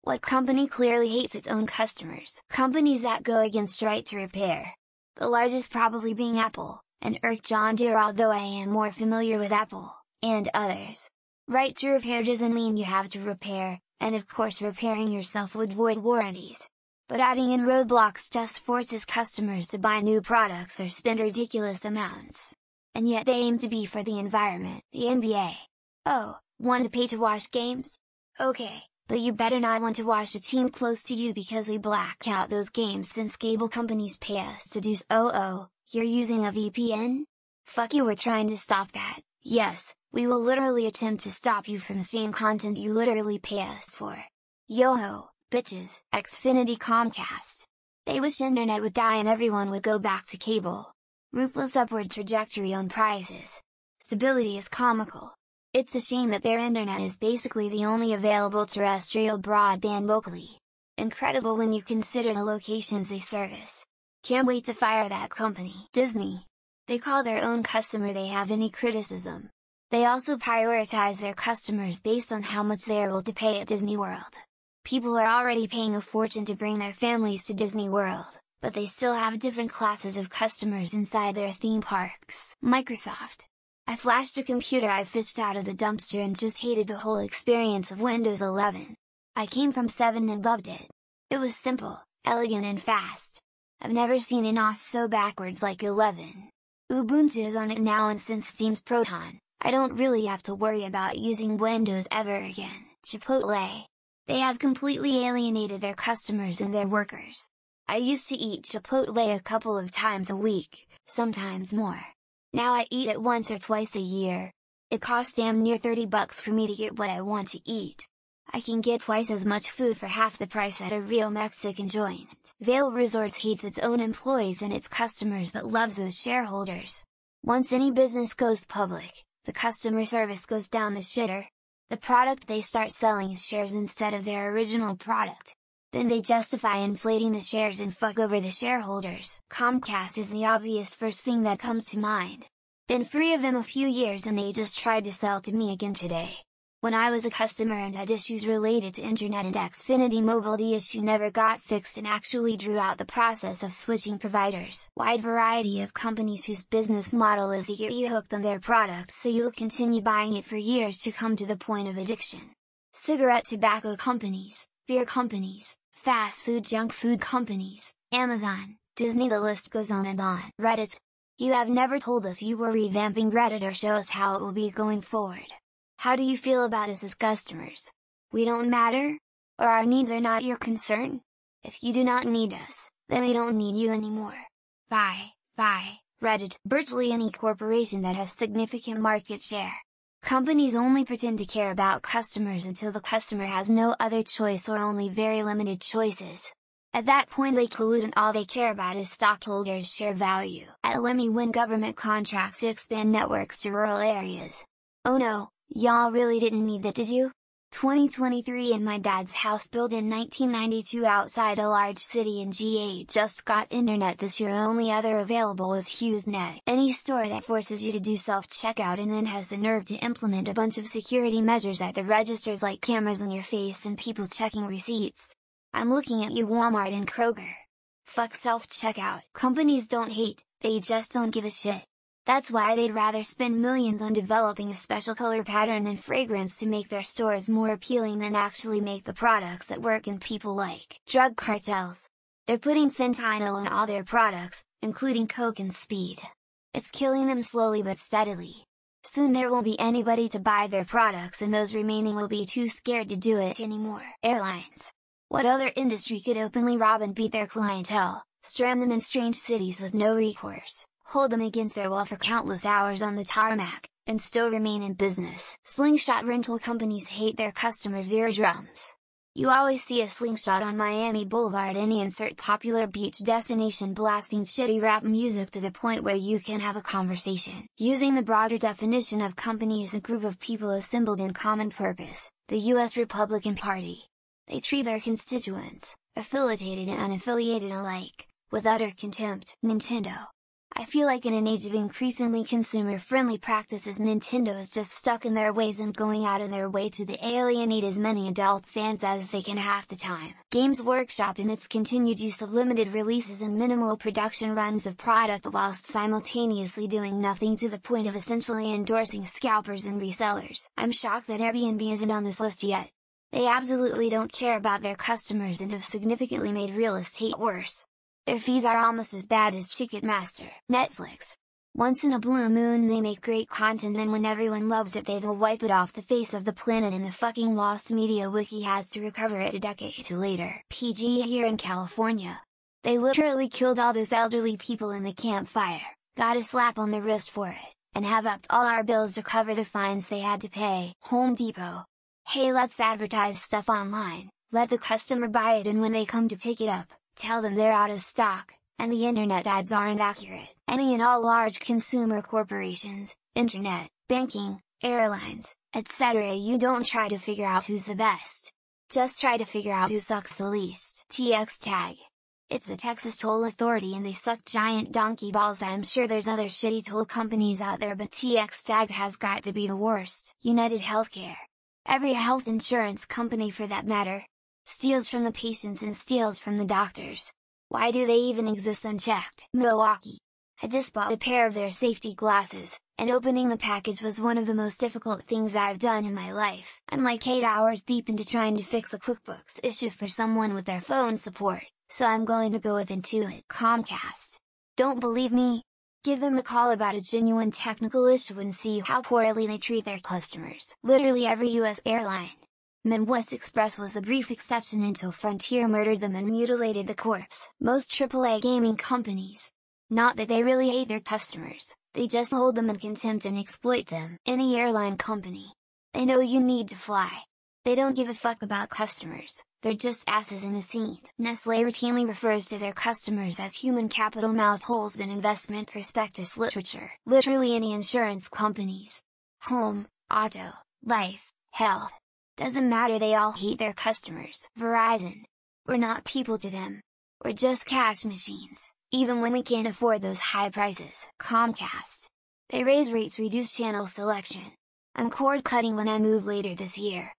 What company clearly hates its own customers? Companies that go against right to repair. The largest probably being Apple, and John Deere, although I am more familiar with Apple, and others. Right to repair doesn't mean you have to repair, and of course repairing yourself would void warranties. But adding in roadblocks just forces customers to buy new products or spend ridiculous amounts. And yet they aim to be for the environment. The NBA. Oh, want to pay to watch games? Okay, but you better not want to watch a team close to you because we black out those games since cable companies pay us to do so. Oh, you're using a VPN? Fuck you, we're trying to stop that. Yes, we will literally attempt to stop you from seeing content you literally pay us for. Yo-ho, bitches. Xfinity Comcast. They wish internet would die and everyone would go back to cable. Ruthless upward trajectory on prices. Stability is comical. It's a shame that their internet is basically the only available terrestrial broadband locally. Incredible when you consider the locations they service. Can't wait to fire that company. Disney. They call their own customer they have any criticism. They also prioritize their customers based on how much they are able to pay at Disney World. People are already paying a fortune to bring their families to Disney World, but they still have different classes of customers inside their theme parks. Microsoft. I flashed a computer I fished out of the dumpster and just hated the whole experience of Windows 11. I came from 7 and loved it. It was simple, elegant and fast. I've never seen an OS so backwards like 11. Ubuntu is on it now, and since Steam's Proton, I don't really have to worry about using Windows ever again. Chipotle. They have completely alienated their customers and their workers. I used to eat Chipotle a couple of times a week, sometimes more. Now I eat it once or twice a year. It costs damn near $30 for me to get what I want to eat. I can get twice as much food for half the price at a real Mexican joint. Vail Resorts hates its own employees and its customers but loves those shareholders. Once any business goes public, the customer service goes down the shitter. The product they start selling is shares instead of their original product. Then they justify inflating the shares and fuck over the shareholders. Comcast is the obvious first thing that comes to mind. Been free of them a few years and they just tried to sell to me again today. When I was a customer and had issues related to internet and Xfinity Mobile, the issue never got fixed and actually drew out the process of switching providers. Wide variety of companies whose business model is to get you hooked on their product so you'll continue buying it for years to come to the point of addiction. Cigarette tobacco companies, beer companies, fast food junk food companies, Amazon, Disney, the list goes on and on. Reddit. You have never told us you were revamping Reddit or show us how it will be going forward. How do you feel about us as customers? We don't matter? Or our needs are not your concern? If you do not need us, then we don't need you anymore. Bye, Reddit. Virtually any corporation that has significant market share. Companies only pretend to care about customers until the customer has no other choice or only very limited choices. At that point they collude and all they care about is stockholders' share value. Let me win government contracts to expand networks to rural areas. Oh no, y'all really didn't need that, did you? 2023 in my dad's house built in 1992 outside a large city in GA just got internet this year. Only other available is HughesNet. Any store that forces you to do self-checkout and then has the nerve to implement a bunch of security measures at the registers like cameras on your face and people checking receipts. I'm looking at you, Walmart and Kroger. Fuck self-checkout. Companies don't hate, they just don't give a shit. That's why they'd rather spend millions on developing a special color pattern and fragrance to make their stores more appealing than actually make the products that work and people like. Drug cartels. They're putting fentanyl in all their products, including coke and speed. It's killing them slowly but steadily. Soon there won't be anybody to buy their products and those remaining will be too scared to do it anymore. Airlines. What other industry could openly rob and beat their clientele, strand them in strange cities with no recourse, hold them against their will for countless hours on the tarmac, and still remain in business? Slingshot rental companies hate their customers' eardrums. You always see a Slingshot on Miami Boulevard, any insert popular beach destination, blasting shitty rap music to the point where you can have a conversation. Using the broader definition of company as a group of people assembled in common purpose, the U.S. Republican Party. They treat their constituents, affiliated and unaffiliated alike, with utter contempt. Nintendo. I feel like in an age of increasingly consumer-friendly practices, Nintendo is just stuck in their ways and going out of their way to alienate as many adult fans as they can half the time. Games Workshop, in its continued use of limited releases and minimal production runs of product whilst simultaneously doing nothing to the point of essentially endorsing scalpers and resellers. I'm shocked that Airbnb isn't on this list yet. They absolutely don't care about their customers and have significantly made real estate worse. Their fees are almost as bad as Ticketmaster. Netflix. Once in a blue moon they make great content, then when everyone loves it they'll wipe it off the face of the planet and the fucking lost media wiki has to recover it a decade later. PG here in California. They literally killed all those elderly people in the campfire, got a slap on the wrist for it, and have upped all our bills to cover the fines they had to pay. Home Depot. Hey, let's advertise stuff online, let the customer buy it, and when they come to pick it up, tell them they're out of stock, and the internet ads aren't accurate. Any and all large consumer corporations, internet, banking, airlines, etc. You don't try to figure out who's the best. Just try to figure out who sucks the least. TX Tag. It's a Texas toll authority and they suck giant donkey balls. I'm sure there's other shitty toll companies out there, but TX Tag has got to be the worst. United Healthcare. Every health insurance company for that matter. Steals from the patients and steals from the doctors. Why do they even exist unchecked? Milwaukee. I just bought a pair of their safety glasses, and opening the package was one of the most difficult things I've done in my life. I'm like 8 hours deep into trying to fix a QuickBooks issue for someone with their phone support, so I'm going to go with Intuit. Comcast. Don't believe me? Give them a call about a genuine technical issue and see how poorly they treat their customers. Literally every US airline. Midwest Express was a brief exception until Frontier murdered them and mutilated the corpse. Most AAA gaming companies. Not that they really hate their customers, they just hold them in contempt and exploit them. Any airline company. They know you need to fly. They don't give a fuck about customers, they're just asses in a seat. Nestle routinely refers to their customers as human capital mouth holes in investment prospectus literature. Literally any insurance companies. Home, auto, life, health. Doesn't matter, they all hate their customers. Verizon. We're not people to them. We're just cash machines, even when we can't afford those high prices. Comcast. They raise rates, reduce channel selection. I'm cord cutting when I move later this year.